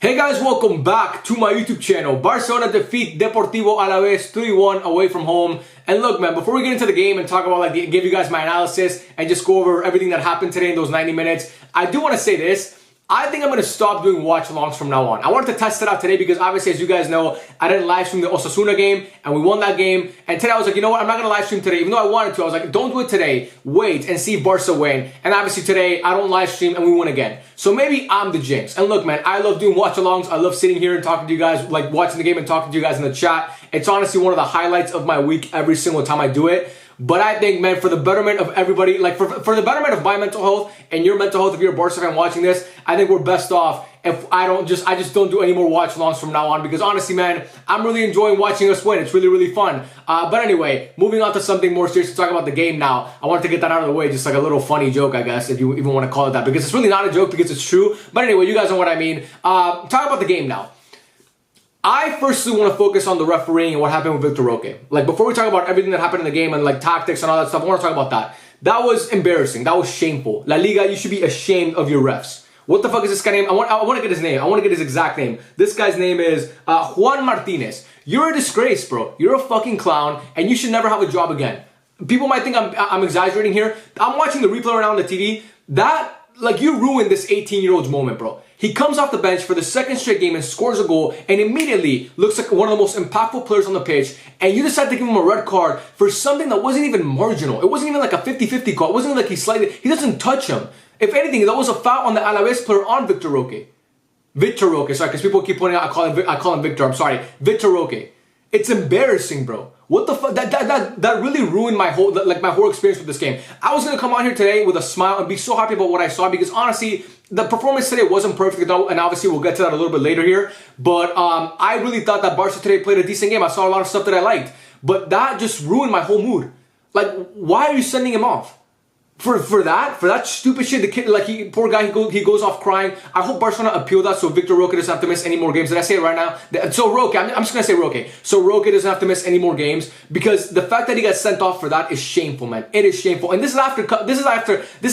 Hey guys, welcome back to my YouTube channel. Barcelona defeat Deportivo Alavés 3-1 away from home. And look, man, before we get into the game and talk about give you guys my analysis and just go over everything that happened today in those 90 minutes, I do want to say this. I think I'm going to stop doing watch-alongs from now on. I wanted to test it out today because obviously, as you guys know, I didn't live stream the Osasuna game and we won that game. And today I was like, you know what? I'm not going to live stream today. Even though I wanted to, I was like, don't do it today. Wait and see Barca win. And obviously today, I don't live stream and we win again. So maybe I'm the jinx. And look, man, I love doing watch-alongs. I love sitting here and talking to you guys, like watching the game and talking to you guys in the chat. It's honestly one of the highlights of my week every single time I do it. But I think, man, for the betterment of everybody, like for the betterment of my mental health and your mental health, if you're a Barca fan watching this, I think we're best off if I just don't do any more watch-alongs from now on, because honestly, man, I'm really enjoying watching us win. It's really, really fun. But anyway, moving on to something more serious to talk about the game now. I wanted to get that out of the way, just like a little funny joke, I guess, if you even want to call it that, because it's really not a joke because it's true. But anyway, you guys know what I mean. Talk about the game now. I firstly want to focus on the refereeing and what happened with Vitor Roque. Like, before we talk about everything that happened in the game and like tactics and all that stuff, I want to talk about that. That was embarrassing. That was shameful. La Liga, you should be ashamed of your refs. What the fuck is this guy name? I want to get his name. I want to get his exact name. This guy's name is Juan Martinez. You're a disgrace, bro. You're a fucking clown, and you should never have a job again. People might think I'm exaggerating here. I'm watching the replay right now on the TV. Like, you ruined this 18-year-old's moment, bro. He comes off the bench for the second straight game and scores a goal and immediately looks like one of the most impactful players on the pitch, and you decide to give him a red card for something that wasn't even marginal. It wasn't even like a 50-50 call. It wasn't even like he doesn't touch him. If anything, that was a foul on the Alavés player on Vitor Roque. Vitor Roque, sorry, because people keep pointing out I call him Victor, I'm sorry. Vitor Roque. It's embarrassing, bro. What the fuck? That really ruined my whole experience with this game. I was gonna come on here today with a smile and be so happy about what I saw, because honestly, the performance today wasn't perfect, and obviously we'll get to that a little bit later here. But I really thought that Barca today played a decent game. I saw a lot of stuff that I liked, but that just ruined my whole mood. Like, why are you sending him off? For that stupid shit, the kid, poor guy, he goes off crying. I hope Barcelona appeal that so Vitor Roque doesn't have to miss any more games. Did I say it right now? So Roque, I'm just gonna say Roque. So Roque doesn't have to miss any more games, because the fact that he got sent off for that is shameful, man. It is shameful. And this is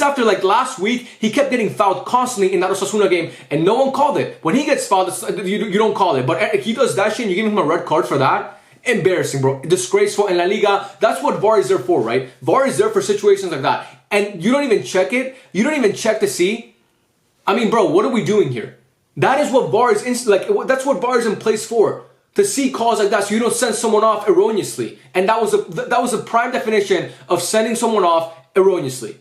after like last week, he kept getting fouled constantly in that Osasuna game, and no one called it. When he gets fouled, you don't call it. But he does that shit, and you give him a red card for that. Embarrassing, bro. Disgraceful. In La Liga, that's what VAR is there for, right? VAR is there for situations like that. And you don't even check it. You don't even check to see. I mean, bro, what are we doing here? That is what VAR is that's what VAR is in place for. To see calls like that, so you don't send someone off erroneously. And that was a prime definition of sending someone off erroneously.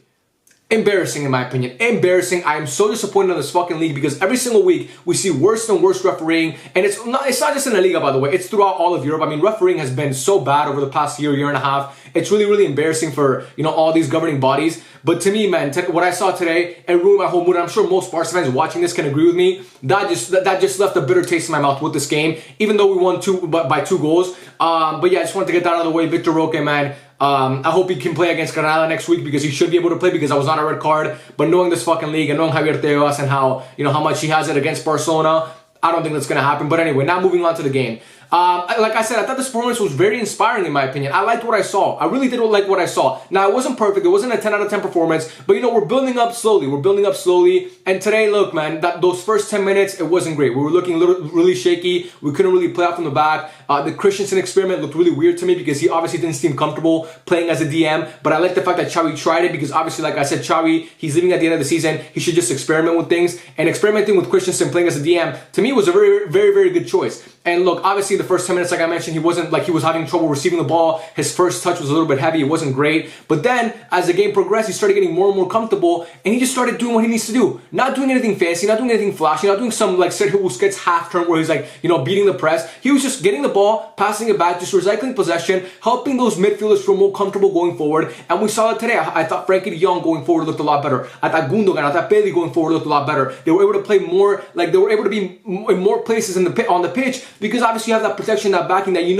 Embarrassing, in my opinion. Embarrassing. I am so disappointed in this fucking league, because every single week we see worse and worse refereeing, and it's not just in La Liga, by the way. It's throughout all of Europe. I mean, refereeing has been so bad over the past year and a half. It's really, really embarrassing for, all these governing bodies. But to me, man, what I saw today, it ruined my whole mood. I'm sure most Barca fans watching this can agree with me. That just left a bitter taste in my mouth with this game, even though we won by 2 goals. But yeah, I just wanted to get that out of the way. Vitor Roque, man. I hope he can play against Granada next week, because he should be able to play, because I was on a red card. But knowing this fucking league and knowing Javier Tebas and how much he has it against Barcelona, I don't think that's going to happen. But anyway, now moving on to the game. Like I said, I thought this performance was very inspiring, in my opinion. I liked what I saw. I really did like what I saw. Now, it wasn't perfect. It wasn't a 10 out of 10 performance. But, we're building up slowly. We're building up slowly. And today, look, man, those first 10 minutes, it wasn't great. We were looking really shaky. We couldn't really play out from the back. The Christensen experiment looked really weird to me, because he obviously didn't seem comfortable playing as a DM. But I like the fact that Xavi tried it, because obviously, like I said, Xavi, he's leaving at the end of the season. He should just experiment with things. And experimenting with Christensen playing as a DM, to me, was a very, very, very good choice. And look, obviously, the first 10 minutes, like I mentioned, he was having trouble receiving the ball. His first touch was a little bit heavy. It wasn't great. But then, as the game progressed, he started getting more and more comfortable, and he just started doing what he needs to do. Not doing anything fancy, not doing anything flashy, not doing some like Sergio Busquets half turn where he's like, beating the press. He was just getting the ball, passing it back, just recycling possession, helping those midfielders feel more comfortable going forward. And we saw it today. I thought Frankie de Jong going forward looked a lot better. I thought Gundogan, I thought Pedri going forward looked a lot better. They were able to play more, they were able to be in more places on the pitch, because obviously you have that protection, that backing, that you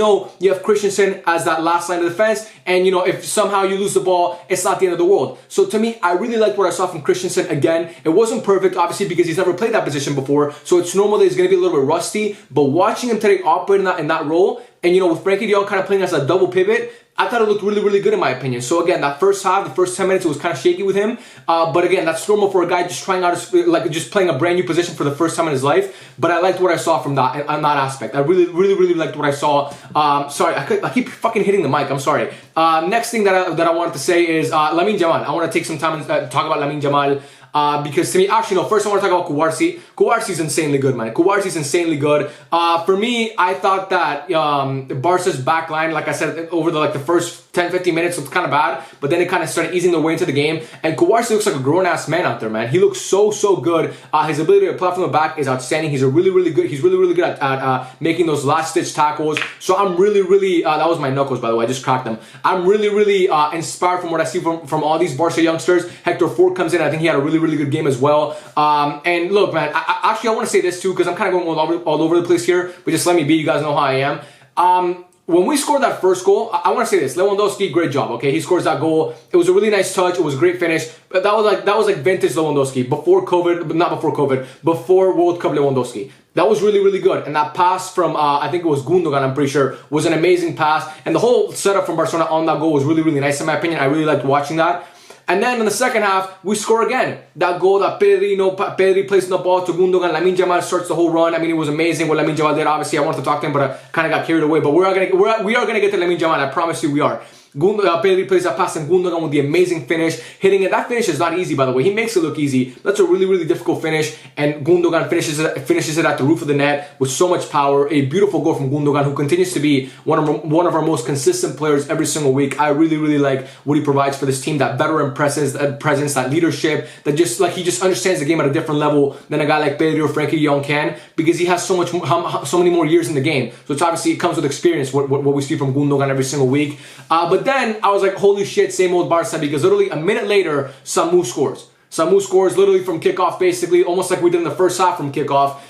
have Christensen as that last line of defense, and if somehow you lose the ball, it's not the end of the world. So to me, I really liked what I saw from Christensen. Again, it wasn't perfect, obviously, because he's never played that position before, so it's normal that he's going to be a little bit rusty, but watching him today operate in that role, and with Frankie de Jong kind of playing as a double pivot, I thought it looked really, really good in my opinion. So again, that first half, the first 10 minutes, it was kind of shaky with him. But again, that's normal for a guy just trying out, just playing a brand new position for the first time in his life. But I liked what I saw from that, on that aspect. I really, really, really liked what I saw. Sorry, I keep fucking hitting the mic. I'm sorry. Next thing that I wanted to say is Lamine Yamal. I want to take some time and talk about Lamine Yamal. Because to me, actually, no, first I want to talk about Cubarsí. Cubarsi's insanely good, man. Cubarsi's insanely good. For me, I thought that Barca's back line, like I said, over the first 10-15 minutes looked kind of bad, but then it kind of started easing their way into the game. And Cubarsí looks like a grown-ass man out there, man. He looks so good. His ability to play from the back is outstanding. He's really, really good at making those last-ditch tackles. So I'm really, that was my knuckles, by the way. I just cracked them. I'm really inspired from what I see from all these Barca youngsters. Hector Ford comes in. I think he had a really good game as well. And look, man, I want to say this too, because I'm kind of going all over the place here, but just let me be. You guys know how I am. When we scored that first goal, I want to say this: Lewandowski, great job. Okay, he scores that goal. It was a really nice touch. It was a great finish. But that was like vintage Lewandowski before COVID, but not before COVID, before World Cup Lewandowski. That was really good. And that pass from I think it was Gundogan, I'm pretty sure, was an amazing pass. And the whole setup from Barcelona on that goal was really nice in my opinion. I really liked watching that. And then in the second half, we score again. That goal that Pedri placing the ball to Gundogan. Lamine Yamal starts the whole run. I mean, it was amazing what Lamine Yamal did. Obviously, I wanted to talk to him, but I kind of got carried away. But we are gonna get to Lamine Yamal. I promise you, we are. Pedri plays that pass and Gundogan with the amazing finish. Hitting it. That finish is not easy, by the way. He makes it look easy. That's a really difficult finish. And Gundogan finishes it at the roof of the net with so much power. A beautiful goal from Gundogan, who continues to be one of our most consistent players every single week. I really like what he provides for this team. That veteran presence, that leadership, that just like he just understands the game at a different level than a guy like Pedri or Frankie de Jong can, because he has so many more years in the game. So it's obviously it comes with experience. What we see from Gundogan every single week. But then I was like, holy shit, same old Barca, because literally a minute later, Samu scores. Samu scores literally from kickoff, basically, almost like we did in the first half from kickoff,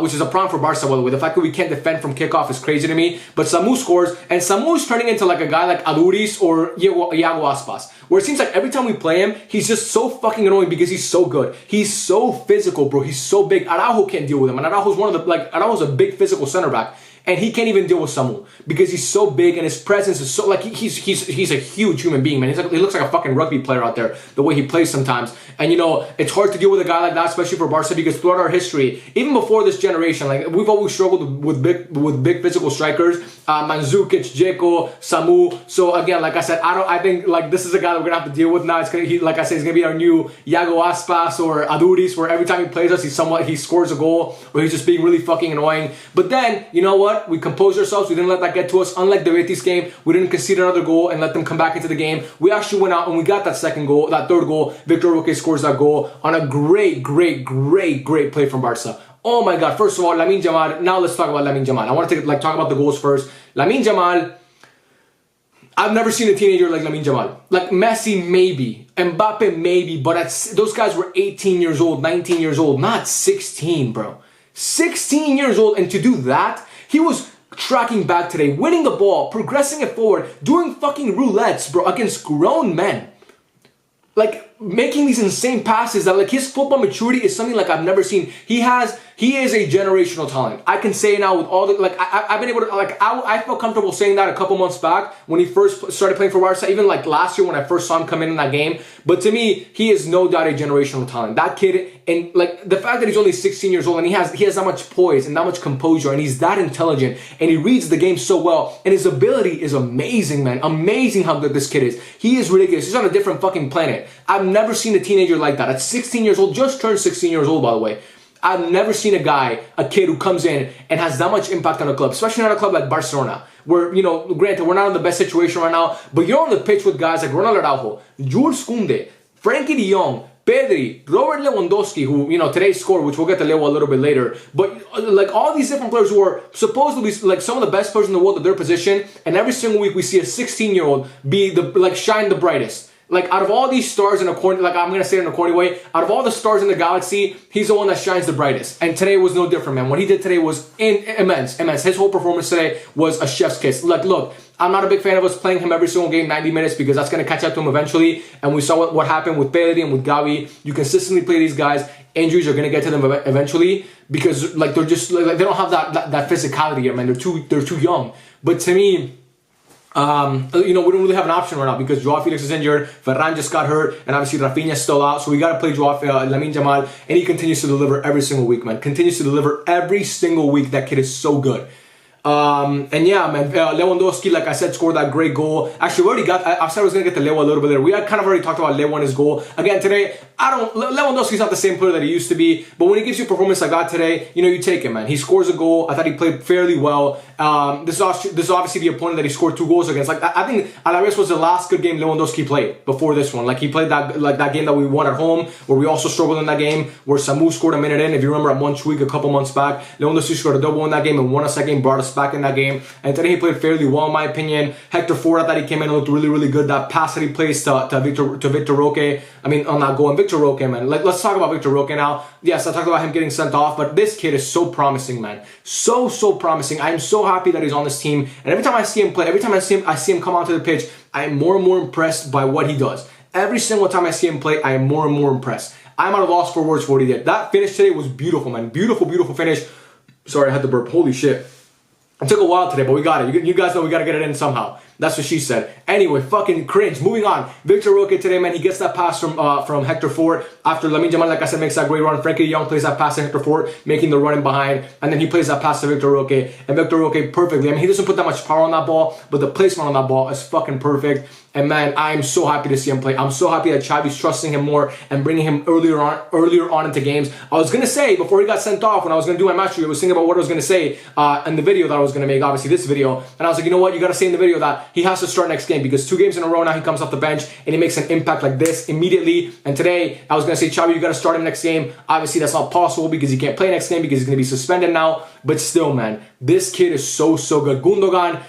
which is a problem for Barca, by the way. The fact that we can't defend from kickoff is crazy to me. But Samu scores, and Samu is turning into like a guy like Aduris or Iago Aspas, where it seems like every time we play him, he's just so fucking annoying because he's so good. He's so physical, bro. He's so big. Araujo can't deal with him, and Araujo's a big physical center back. And he can't even deal with Samu because he's so big and his presence is so, like, he's a huge human being, man. He looks like a fucking rugby player out there, the way he plays sometimes. And, you know, it's hard to deal with a guy like that, especially for Barca, because throughout our history, even before this generation, like, we've always struggled with big physical strikers. Mandzukic, Dzeko, Samu. So, again, like I said, I think, like, this is a guy that we're going to have to deal with now. Like I said, he's going to be our new Iago Aspas or Aduris, where every time he plays us, he scores a goal, or he's just being really fucking annoying. But then, you know what? We composed ourselves. We didn't let that get to us. Unlike the Betis game, we didn't concede another goal and let them come back into the game. We actually went out and we got that third goal. Vitor Roque scores that goal on a great play from Barca. Oh my God. First of all, Lamine Yamal. Now let's talk about Lamine Yamal. I want to talk about the goals first. Lamine Yamal, I've never seen a teenager like Lamine Yamal. Like Messi, maybe. Mbappe, maybe. But those guys were 18 years old, 19 years old, not 16, bro. 16 years old, and to do that, he was tracking back today, winning the ball, progressing it forward, doing fucking roulettes, bro, against grown men. Like, making these insane passes that, like, his football maturity is something like I've never seen. He is a generational talent. I can say now with all the, like, I've been able to, like, I felt comfortable saying that a couple months back when he first started playing for Barca, even like last year when I first saw him come in that game. But to me, he is no doubt a generational talent. That kid, and like the fact that he's only 16 years old and he has that much poise and that much composure and he's that intelligent and he reads the game so well and his ability is amazing, man. Amazing how good this kid is. He is ridiculous. He's on a different fucking planet. I've never seen a teenager like that. At 16 years old, just turned 16 years old, by the way. I've never seen a kid who comes in and has that much impact on a club, especially not a club like Barcelona, where, you know, granted, we're not in the best situation right now, but you're on the pitch with guys like Ronald Araujo, Jules Koundé, Frankie de Jong, Pedri, Robert Lewandowski, who, you know, today scored, which we'll get to Leo a little bit later, but like all these different players who are supposed to be like some of the best players in the world at their position, and every single week we see a 16-year-old be shine the brightest. Like, out of all these stars in a corny, like, I'm going to say it in a corny way, out of all the stars in the galaxy, he's the one that shines the brightest. And today was no different, man. What he did today was immense. His whole performance today was a chef's kiss. Like, look, I'm not a big fan of us playing him every single game, 90 minutes, because that's going to catch up to him eventually. And we saw what happened with Pedri and with Gavi. You consistently play these guys. Injuries are going to get to them eventually because, like, they're just, like, they don't have that physicality yet, man. They're too young. But to me, We don't really have an option right now because Joao Felix is injured, Ferran just got hurt, and obviously Rafinha's still out. So we got to play Lamine Yamal, and he continues to deliver every single week, man. Continues to deliver every single week. That kid is so good. And yeah, man, Lewandowski, like I said, scored that great goal. Actually, I said I was going to get to Lewa a little bit later. We had kind of already talked about Lewa and his goal. Again, today, Lewandowski's not the same player that he used to be, but when he gives you a performance like that today, you take it, man. He scores a goal. I thought he played fairly well. This is obviously the opponent that he scored 2 goals against. Like, I think Alavés was the last good game Lewandowski played before this one. Like, he played that game that we won at home, where we also struggled in that game, where Samu scored a minute in. If you remember at Montjuic a couple months back, Lewandowski scored a double in that game and won us that game, brought us back in that game. And today he played fairly well, in my opinion. Hector Ford, I thought he came in and looked really, really good. That pass that he plays to Vitor Roque, on that goal. And Vitor Roque, man. Let's talk about Vitor Roque now. Yes, I talked about him getting sent off, but this kid is so promising, man. So promising. I'm so happy that he's on this team. And every time I see him play, every time I see him come onto the pitch, I'm more and more impressed by what he does. Every single time I see him play, I am more and more impressed. I'm at a loss for words for what he did. That finish today was beautiful, man. Beautiful finish. Sorry, I had to burp. Holy shit. It took a while today, but we got it. You guys know we got to get it in somehow. That's what she said. Anyway, fucking cringe. Moving on. Vitor Roque today, man, he gets that pass from Hector Ford. After Lamine Yamal, like I said, makes that great run. Frankie de Jong plays that pass to Hector Ford, making the run in behind. And then he plays that pass to Vitor Roque. And Vitor Roque perfectly. I mean, he doesn't put that much power on that ball, but the placement on that ball is fucking perfect. And man, I'm so happy to see him play. I'm so happy that Xavi's trusting him more and bringing him earlier on into games. I was going to say, before he got sent off, when I was going to do my match review, I was thinking about what I was going to say in the video that I was going to make, obviously this video. And I was like, you know what? You got to say in the video that he has to start next game because 2 games in a row now he comes off the bench and he makes an impact like this immediately. And today, I was going to say, Xavi, you got to start him next game. Obviously, that's not possible because he can't play next game because he's going to be suspended now. But still, man, this kid is so good. Gundogan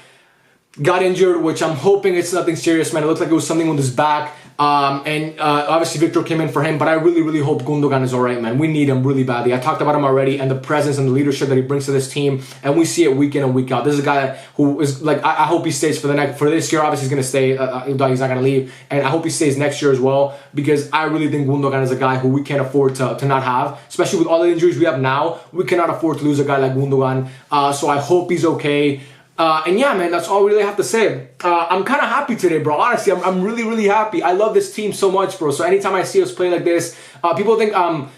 got injured, which I'm hoping it's nothing serious, man. It looked like it was something with his back. Obviously Victor came in for him, but I really hope Gundogan is alright, man. We need him really badly. I talked about him already and the presence and the leadership that he brings to this team, and we see it week in and week out. This is a guy who is like, I hope he stays for this year. Obviously he's going to stay, he's not going to leave, and I hope he stays next year as well, because I really think Gundogan is a guy who we can't afford to not have, especially with all the injuries we have now. We cannot afford to lose a guy like Gundogan, so I hope he's okay. And yeah, man, that's all we really have to say. I'm kind of happy today, bro. Honestly, I'm really happy. I love this team so much, bro. So anytime I see us play like this, people think I'm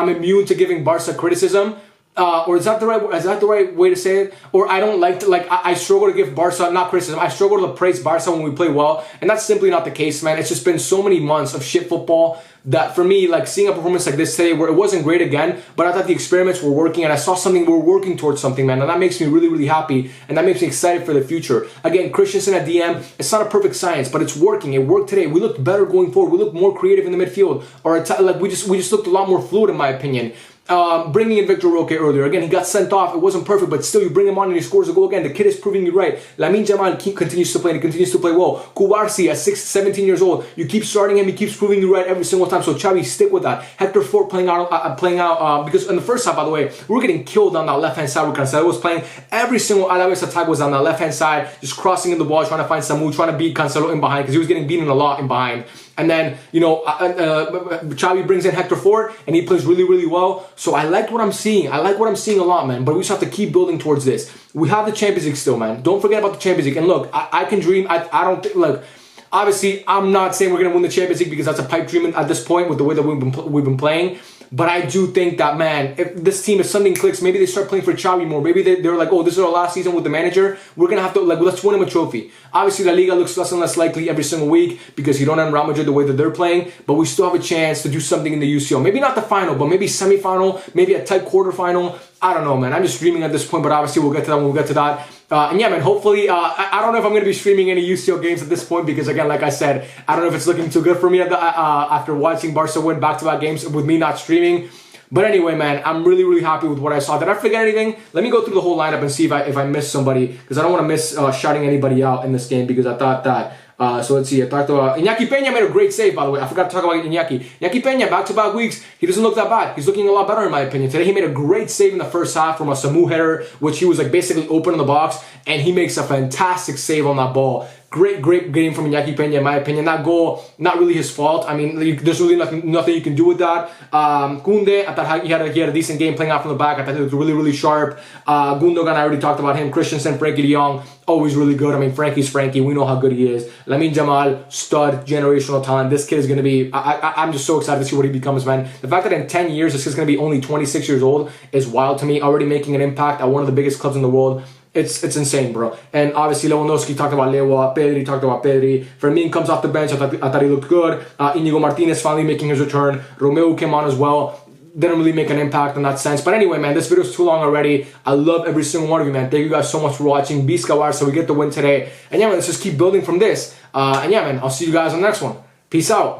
immune to giving Barca criticism. Or is that the right way to say it? Or I don't like to, I struggle to give Barca, not criticism, I struggle to praise Barca when we play well, and that's simply not the case, man. It's just been so many months of shit football that for me, like seeing a performance like this today where it wasn't great again, but I thought the experiments were working and I saw something, we're working towards something, man, and that makes me really happy, and that makes me excited for the future. Again, Christensen at DM, it's not a perfect science, but it's working. It worked today. We looked better going forward. We looked more creative in the midfield, or we just looked a lot more fluid, in my opinion. Bringing in Vitor Roque earlier. Again, he got sent off. It wasn't perfect, but still you bring him on and he scores a goal again. The kid is proving you right. Lamine Yamal continues to play and he continues to play well. Kubarsi at 17 years old. You keep starting him. He keeps proving you right every single time. So Xavi, stick with that. Hector Ford playing out because in the first half, by the way, we were getting killed on that left-hand side where Cancelo was playing. Every single Alavés attack was on that left-hand side, just crossing in the ball, trying to find Samu, trying to beat Cancelo in behind because he was getting beaten a lot in behind. And then, Xavi brings in Hector Ford and he plays really well. So I like what I'm seeing. I like what I'm seeing a lot, man. But we just have to keep building towards this. We have the Champions League still, man. Don't forget about the Champions League. And look, I can dream. I don't think, look, obviously, I'm not saying we're going to win the Champions League because that's a pipe dream at this point with the way that we've been playing. But I do think that, man, if this team, if something clicks, maybe they start playing for Xavi more. Maybe they're like, oh, this is our last season with the manager. We're going to have to, let's win him a trophy. Obviously, La Liga looks less and less likely every single week because you don't have Real Madrid the way that they're playing. But we still have a chance to do something in the UCL. Maybe not the final, but maybe semi-final, maybe a tight quarterfinal. I don't know, man. I'm just dreaming at this point, but obviously we'll get to that when we get to that. And yeah, man, hopefully, I don't know if I'm going to be streaming any UCL games at this point because, again, like I said, I don't know if it's looking too good for me after watching Barca win back-to-back games with me not streaming. But anyway, man, I'm really happy with what I saw. Did I forget anything? Let me go through the whole lineup and see if I missed somebody, because I don't want to miss shouting anybody out in this game because I thought that. So let's see. I talked about Iñaki Peña made a great save, by the way. I forgot to talk about Iñaki. Iñaki Peña, back-to-back weeks, he doesn't look that bad. He's looking a lot better in my opinion. Today he made a great save in the first half from a Samu header, which he was like basically open in the box, and he makes a fantastic save on that ball. Great game from Iñaki Peña, in my opinion. That goal, not really his fault. I mean, there's really nothing you can do with that. Koundé, I thought he had a decent game playing out from the back. I thought he was really sharp. Gundogan, I already talked about him. Christensen, Frankie de Jong, always really good. I mean, Frankie's Frankie. We know how good he is. Lamine Yamal, stud, generational talent. This kid is going to be... I'm just so excited to see what he becomes, man. The fact that in 10 years, this kid's going to be only 26 years old is wild to me. Already making an impact at one of the biggest clubs in the world. It's insane, bro. And obviously, Lewandowski talked about Lewa, Pedri talked about Pedri. Fermin comes off the bench. I thought he looked good. Inigo Martinez finally making his return. Romeu came on as well. Didn't really make an impact in that sense. But anyway, man, this video is too long already. I love every single one of you, man. Thank you guys so much for watching. Biscawar, so we get the win today. And yeah, man, let's just keep building from this. And yeah, man, I'll see you guys on the next one. Peace out.